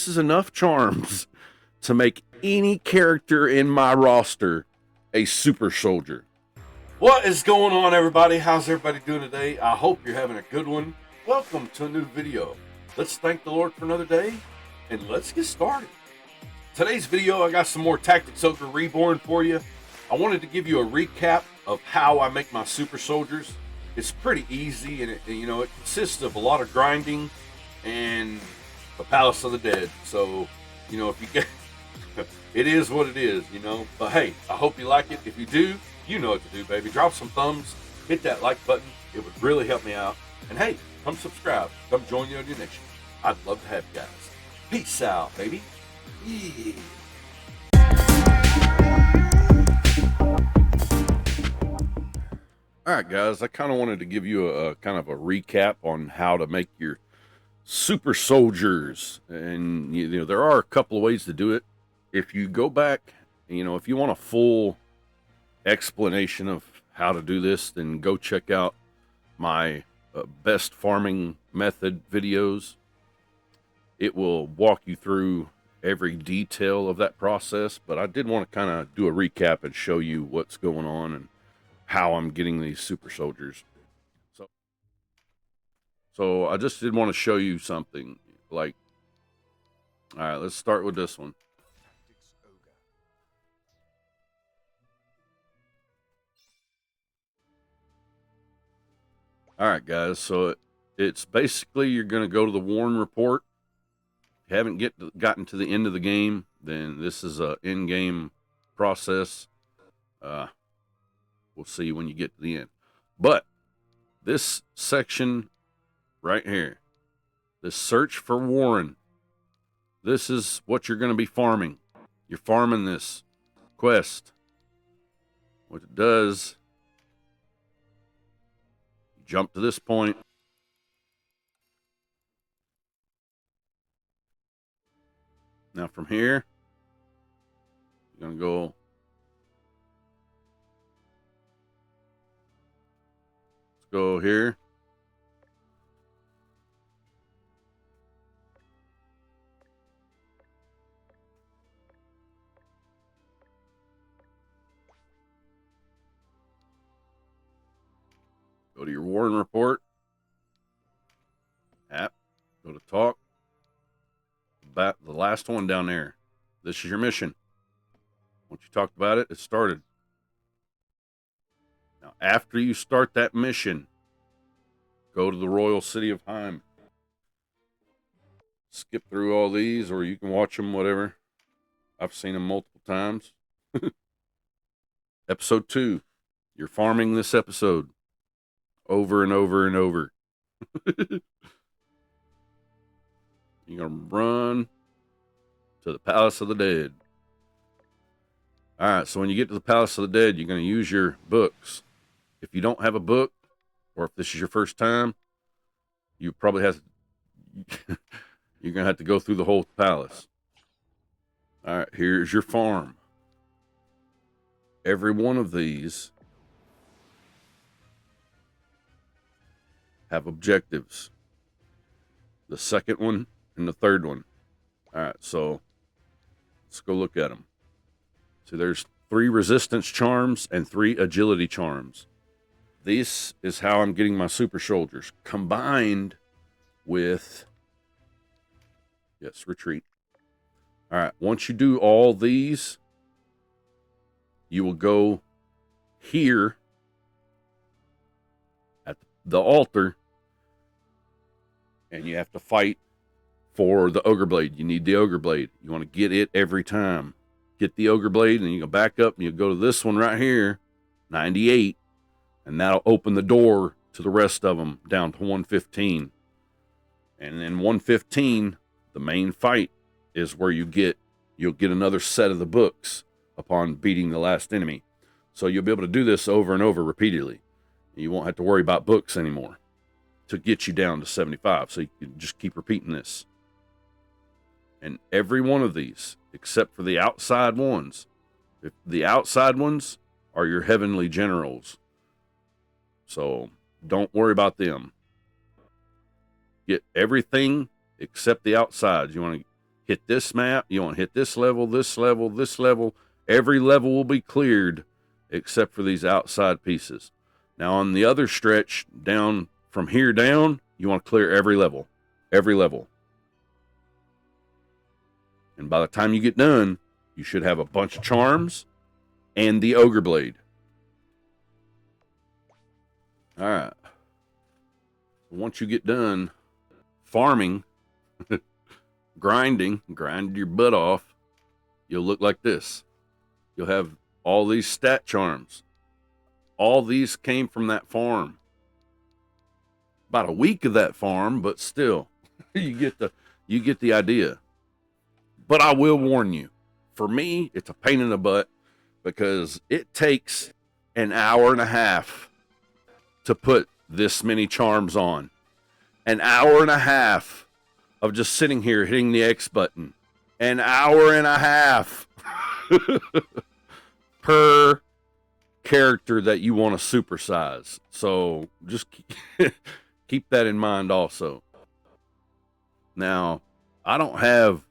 this is enough charms to make any character in my roster a super soldier. What is going on, everybody? How's everybody doing today? I hope you're having a good one. Welcome to a new video. Let's thank the Lord for another day, and let's get started. Today's video, I got some more Tactics Ogre Reborn for you. I wanted to give you a recap of how I make my super soldiers. It's pretty easy, and it consists of a lot of grinding and the Palace of the Dead. So, if you get, it is what it is, But hey, I hope you like it. If you do, you know what to do, baby. Drop some thumbs, hit that like button. It would really help me out. And hey, come subscribe. Come join the Odie Nation. I'd love to have you guys. Peace out, baby. Yeah. All right, guys, I kind of wanted to give you a kind of a recap on how to make your super soldiers. And, there are a couple of ways to do it. If you go back, if you want a full explanation of how to do this, then go check out my best farming method videos. It will walk you through every detail of that process, but I did want to kind of do a recap and show you what's going on and how I'm getting these super soldiers. So I just did want to show you something. Like, all right, let's start with this one. All right, guys, so it's basically you're going to go to the Warren report. If you haven't gotten to the end of the game, then this is a in-game process. We'll see when you get to the end. But this section right here, this search for Warren, this is what you're going to be farming. You're farming this quest. What it does, you jump to this point. Now from here, you're going to go here. Go to your Warren report. App. Go to talk. The last one down there. This is your mission. Once you talked about it, it started. Now, after you start that mission, go to the Royal City of Heim. Skip through all these, or you can watch them, whatever. I've seen them multiple times. Episode 2. You're farming this episode over and over and over. You're going to run to the Palace of the Dead. All right, so when you get to the Palace of the Dead, you're going to use your books. If you don't have a book, or if this is your first time, you probably have to, you're going to have to go through the whole palace. All right, here's your farm. Every one of these have objectives. The second one and the third one. All right, so let's go look at them. So there's 3 resistance charms and 3 agility charms. This is how I'm getting my super soldiers, combined with, yes, retreat. All right, once you do all these, you will go here at the altar, and you have to fight for the Ogre Blade. You need the Ogre Blade. You want to get it every time. Get the Ogre Blade, and you go back up, and you go to this one right here, 98, and that'll open the door to the rest of them down to 115. And then 115, the main fight, is where you'll get another set of the books upon beating the last enemy. So you'll be able to do this over and over repeatedly. You won't have to worry about books anymore to get you down to 75. So you can just keep repeating this. And every one of these, except for the outside ones, if the outside ones are your heavenly generals. So don't worry about them. Get everything except the outsides. You want to hit this map, you want to hit this level, this level, this level. Every level will be cleared except for these outside pieces. Now on the other stretch, down from here down, you want to clear every level. Every level. And by the time you get done, you should have a bunch of charms and the Ogre Blade. Alright. Once you get done farming, grind your butt off, you'll look like this. You'll have all these stat charms. All these came from that farm. About a week of that farm, but still, you get the idea. But I will warn you, for me, it's a pain in the butt because it takes an hour and a half to put this many charms on. An hour and a half of just sitting here hitting the X button. An hour and a half per character that you want to supersize. So just keep that in mind also. Now, I don't have,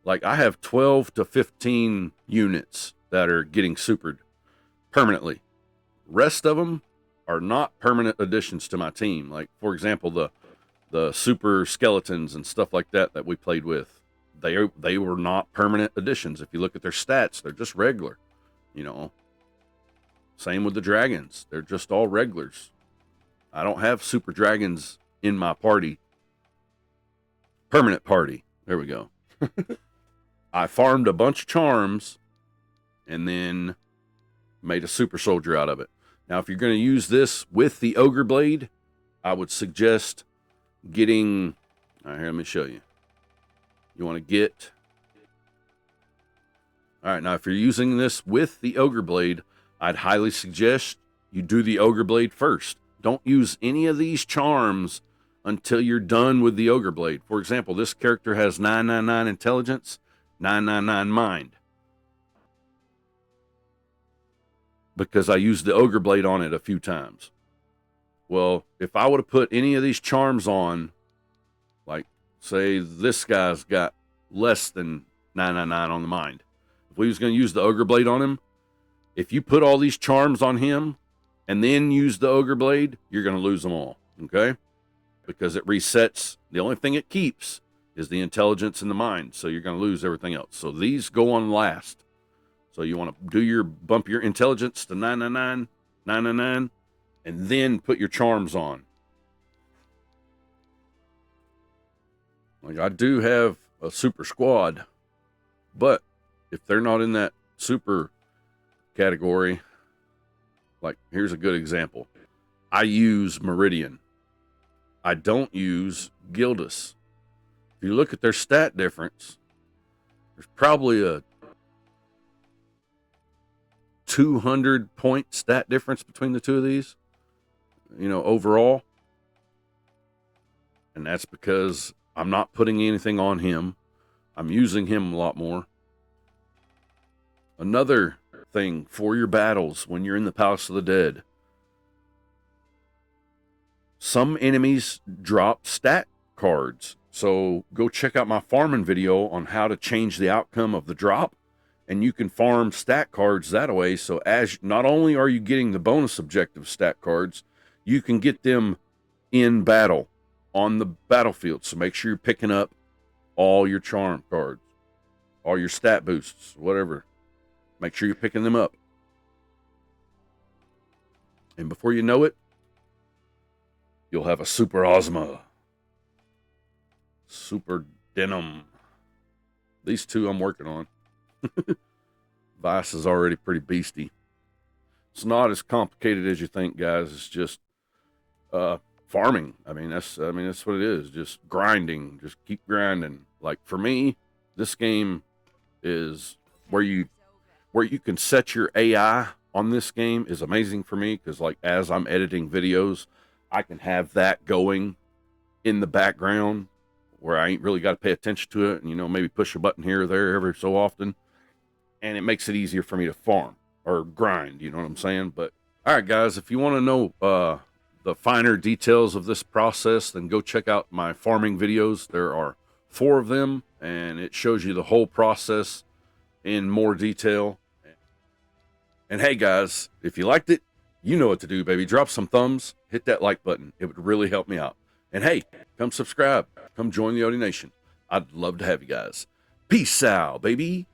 like, I have 12 to 15 units that are getting supered permanently. Rest of them are not permanent additions to my team. Like, for example, the super skeletons and stuff like that we played with. They were not permanent additions. If you look at their stats, they're just regular, you know. Same with the dragons. They're just all regulars. I don't have super dragons in my party. Permanent party. There we go. I farmed a bunch of charms and then made a super soldier out of it. Now, if you're going to use this with the Ogre Blade, I would suggest getting... All right, here, let me show you. You want to get... All right, now, if you're using this with the Ogre Blade, I'd highly suggest you do the Ogre Blade first. Don't use any of these charms until you're done with the Ogre Blade. For example, this character has 999 intelligence, 999 mind. Because I used the Ogre Blade on it a few times. Well, if I would have put any of these charms on, like, say this guy's got less than 999 on the mind. If we was going to use the Ogre Blade on him, if you put all these charms on him and then use the Ogre Blade, you're going to lose them all, okay? Because it resets. The only thing it keeps is the intelligence and the mind, so you're going to lose everything else. So these go on last. So you want to do bump your intelligence to 999, 999, and then put your charms on. Like, I do have a super squad, but if they're not in that super category, like, here's a good example. I use Meridian. I don't use Gildas. If you look at their stat difference, there's probably a 200 point stat difference between the two of these, you know, overall. And that's because I'm not putting anything on him. I'm using him a lot more. Another thing for your battles when you're in the Palace of the Dead, some enemies drop stat cards. So go check out my farming video on how to change the outcome of the drop, and you can farm stat cards that way. So as not only are you getting the bonus objective stat cards, you can get them in battle on the battlefield. So make sure you're picking up all your charm cards, all your stat boosts, whatever. Make sure you're picking them up. And before you know it, you'll have a Super Ozma. Super Denim. These two I'm working on. Vice is already pretty beastie. It's not as complicated as you think, guys. It's just farming. I mean, that's what it is. Just grinding. Just keep grinding. Like, for me, this game is where you can set your AI on this game is amazing for me, because, like, as I'm editing videos, I can have that going in the background where I ain't really got to pay attention to it, and, you know, maybe push a button here or there every so often, and it makes it easier for me to farm or grind, you know what I'm saying? But all right, guys, if you want to know the finer details of this process, then go check out my farming videos. There are 4 of them. and it shows you the whole process in more detail. And hey guys, if you liked it, you know what to do, baby. Drop some thumbs, hit that like button. It would really help me out. And hey, come subscribe, come join the Odie Nation. I'd love to have you guys. Peace out, baby.